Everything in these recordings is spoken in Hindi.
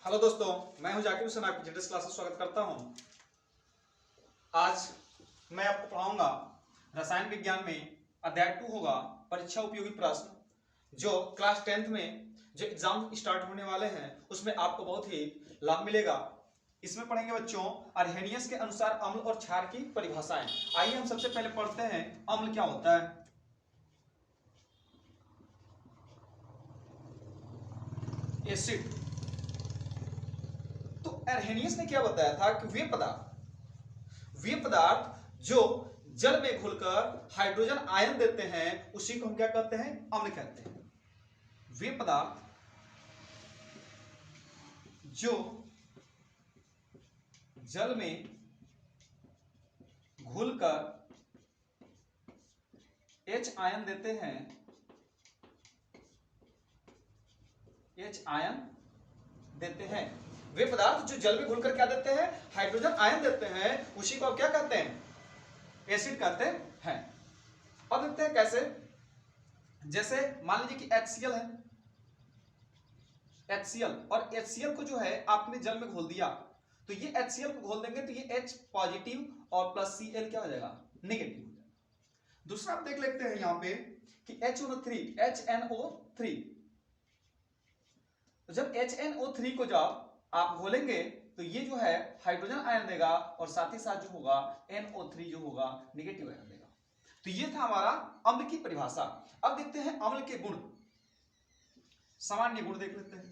हेलो दोस्तों, मैं हूं जाकिर हुसैन, आपकी जेडीएस क्लास में स्वागत करता हूं। आज मैं आपको पढ़ाऊंगा रसायन विज्ञान में अध्याय 2 होगा परीक्षा उपयोगी प्रश्न, जो क्लास 10th में जो एग्जाम स्टार्ट होने वाले हैं उसमें आपको बहुत ही लाभ मिलेगा। इसमें पढ़ेंगे बच्चों अर्हेनियस के अनुसार अम्ल और क्षार की परिभाषाएं। आइए हम सबसे पहले पढ़ते हैं अम्ल क्या होता है। एसिड। तो अर्हेनियस ने क्या बताया था कि वे पदार्थ जो जल में घुलकर हाइड्रोजन आयन देते हैं उसी को हम क्या कहते हैं, अम्ल कहते हैं। वे पदार्थ जो जल में घुलकर H आयन देते हैं, वे पदार्थ जो जल में घुलकर क्या देते हैं, हाइड्रोजन आयन देते हैं, उसी को आप क्या कहते हैं, एसिड कहते हैं। अब देखते हैं कैसे। जैसे मान लीजिए कि HCl है, HCl, और HCl को जो है आपने जल में घोल दिया, तो ये HCl को घोल देंगे तो ये H पॉजिटिव और प्लस Cl क्या हो जाएगा, नेगेटिव हो जाएगा। दूसरा आप देख लेते हैं यहां पे कि HNO3, तो जब HNO3 को जब आप घोलेंगे तो ये जो है हाइड्रोजन आयन देगा और साथ ही साथ जो होगा NO3 जो होगा नेगेटिव आयन देगा। तो ये था हमारा अम्ल की परिभाषा। अब देखते हैं अम्ल के गुण, सामान्य गुण देख लेते हैं।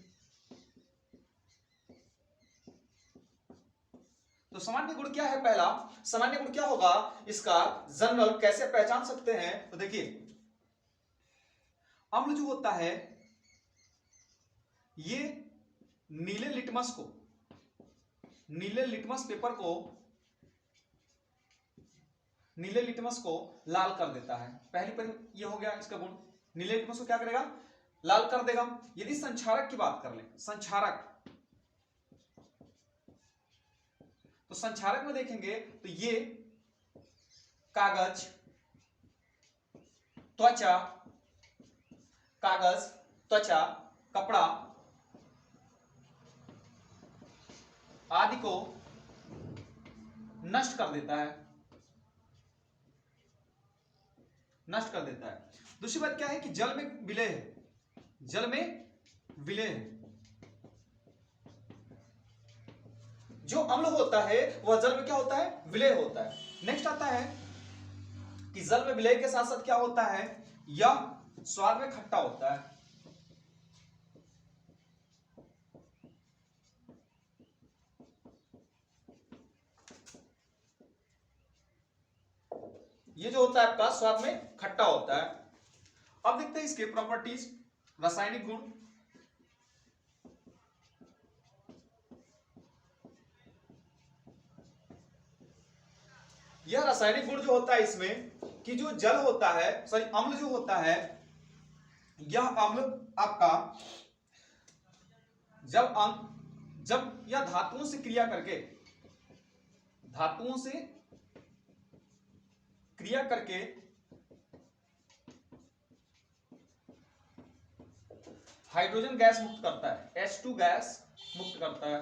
तो सामान्य गुण क्या है, पहला सामान्य गुण क्या होगा इसका, जनरल कैसे पहचान सकते हैं। तो देखिए अम्ल जो होता है ये नीले लिटमस को लाल कर देता है। पहली पर ये हो गया इसका गुण, नीले लिटमस को क्या करेगा, लाल कर देगा। यदि संक्षारक की बात कर ले, तो संक्षारक में देखेंगे तो ये कागज, त्वचा, कपड़ा आदि को नष्ट कर देता है। दूसरी बात क्या है कि जल में विलय है। जो अम्ल होता है वह जल में क्या होता है, विलय होता है। नेक्स्ट आता है कि जल में विलय के साथ साथ क्या होता है, यह स्वाद में खट्टा होता है। ये जो होता है आपका स्वाद में खट्टा होता है। अब देखते हैं इसके प्रॉपर्टीज, रासायनिक गुण। यह रासायनिक गुण जो होता है इसमें कि जो जल होता है, सॉरी अम्ल जो होता है, यह अम्ल आपका जब यह धातुओं से क्रिया करके हाइड्रोजन गैस मुक्त करता है, H2 गैस मुक्त करता है।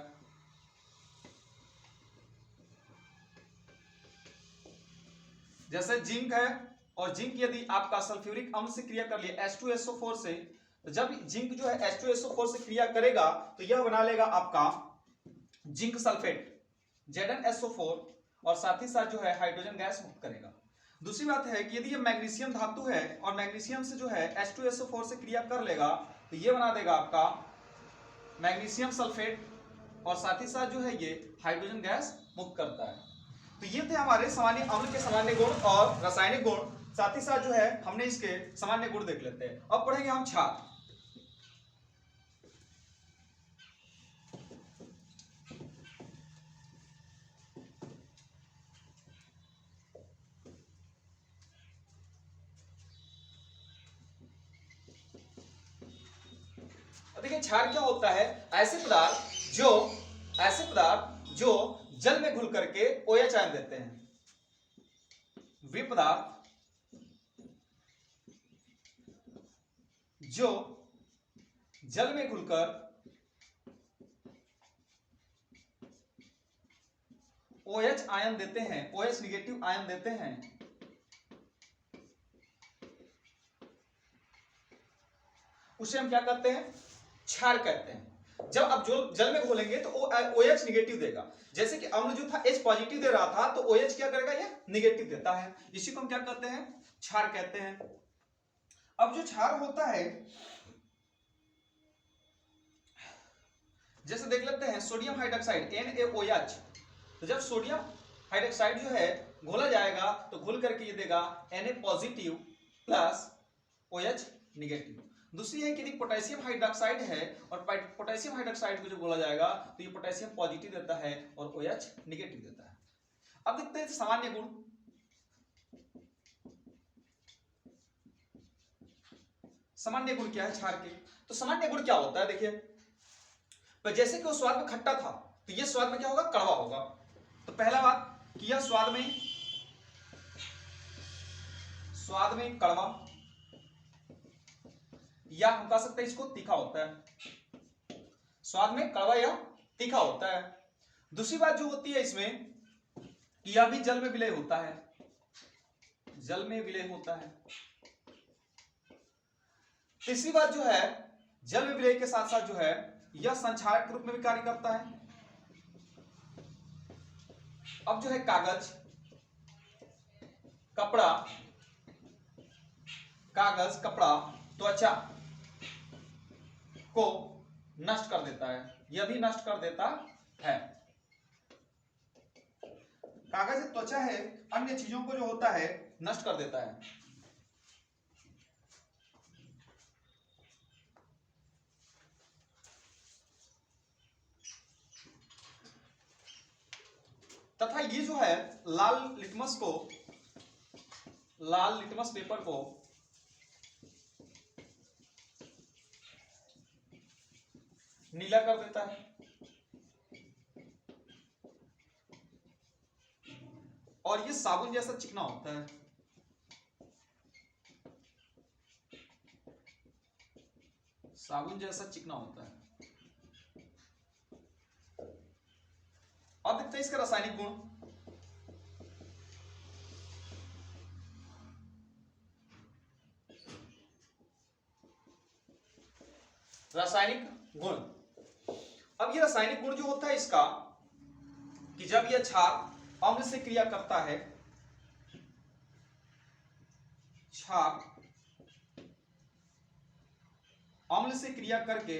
जैसे जिंक है, और जिंक यदि आपका सल्फ्यूरिक अम्ल से क्रिया कर लिया H2SO4 से, तो जब जिंक जो है H2SO4 से क्रिया करेगा तो यह बना लेगा आपका जिंक सल्फेट ZnSO4, और साथ ही साथ जो है हाइड्रोजन गैस मुक्त करेगा। दूसरी बात है कि यदि ये मैग्नीशियम धातु है और मैग्नीशियम से जो है H2SO4 से क्रिया कर लेगा तो ये बना देगा आपका मैग्नीशियम सल्फेट, और साथ ही साथ जो है ये हाइड्रोजन गैस मुक्त करता है। तो ये थे हमारे सामान्य अम्ल के सामान्य गुण और रासायनिक गुण। साथ ही साथ जो है हमने इसके सामान्य गुण देख लेते हैं। अब पढ़ेंगे हम क्षार। देखिए क्षार क्या होता है, ऐसे पदार्थ जो जल में घुल करके OH आयन देते हैं। वे पदार्थ जो जल में घुलकर OH आयन देते हैं, OH निगेटिव आयन देते हैं, उसे हम क्या कहते हैं? क्षार कहते हैं। जब आप जो जल में घोलेंगे तो OH निगेटिव देगा। जैसे कि अम्ल जो था H पॉजिटिव दे रहा था तो OH क्या करेगा? ये निगेटिव देता है। इसी को हम क्या कहते हैं? क्षार कहते हैं। अब जो क्षार होता है, जैसे देख लेते हैं सोडियम हाइड्रोक्साइड NaOH। तो जब सोडियम हाइड्रोक्साइड जो है घोला जाएगा तो घुल करके ये देगा Na positive plus OH negative. दूसरी है कि यदि पोटेशियम हाइड्रोक्साइड है और पोटेशियम हाइड्रोक्साइड को जो घोला जाएगा तो ये पोटेशियम पॉजिटिव देता है और OH निगेटिव देता है। अब देखते हैं सामान्य गुण। सामान्य गुण क्या है क्षार के? तो सामान्य गुण क्या होता है? देखिए, पर जैसे कि वो स्वाद में खट्टा था तो ये स्वाद में क्या होगा? कड़वा होगा। तो पहला बात कि यह स्वाद में कड़वा, या हम कह सकते हैं इसको तीखा होता है। स्वाद में कड़वा या तीखा होता है। दूसरी बात जो होती है इसमें कि यह भी जल में विलय होता है, जल में विलय होता है। तीसरी बात जो है, जल में विलय के साथ साथ जो है यह संक्षारक के रूप में भी कार्य करता है। अब जो है कागज, कपड़ा, त्वचा को नष्ट कर देता है, यह भी नष्ट कर देता है। कागज त्वचा है, अन्य चीजों को जो होता है नष्ट कर देता है। तथा ये जो है लाल लिटमस पेपर को नीला कर देता है। और ये साबुन जैसा चिकना होता है। साबुन जैसा चिकना होता है। अब देखते हैं इसका रासायनिक गुण। रासायनिक गुण, अब ये रासायनिक गुण जो होता है इसका कि जब यह क्षार अम्ल से क्रिया करता है, क्षार अम्ल से क्रिया करके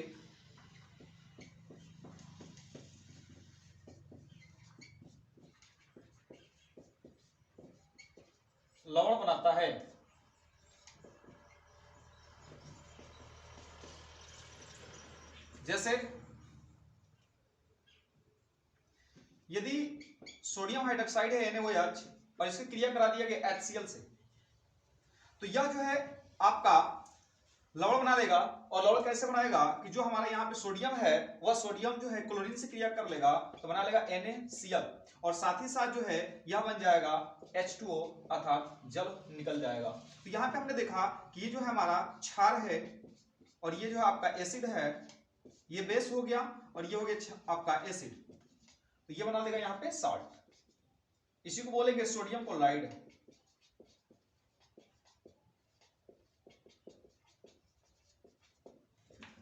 लवण बनाता है। जैसे यदि सोडियम हाइड्रोक्साइड है NaOH और इसकी क्रिया करा दिया गया HCl से, तो यह जो है आपका लवण बना लेगा। और लवण कैसे बनाएगा कि जो हमारा यहाँ पे सोडियम है वह सोडियम जो है क्लोरीन से क्रिया कर लेगा तो बना लेगा NaCl, और साथ ही साथ जो है यह बन जाएगा H2O अर्थात जल निकल जाएगा। तो यहाँ पे हमने देखा कि ये जो है हमारा क्षार है और ये जो है आपका एसिड है, ये बेस हो गया और ये हो गया आपका एसिड, तो ये बना देगा यहाँ पे साल्ट। इसी को बोलेंगे सोडियम क्लोराइड।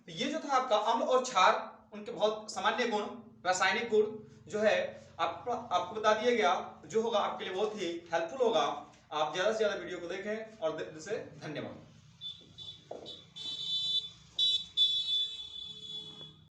तो ये जो था आपका अम्ल और क्षार, उनके बहुत सामान्य गुण, रासायनिक गुण जो है आपको बता दिया गया, जो होगा आपके लिए बहुत ही हेल्पफुल होगा। आप ज्यादा से ज्यादा वीडियो को देखें और से धन्यवाद।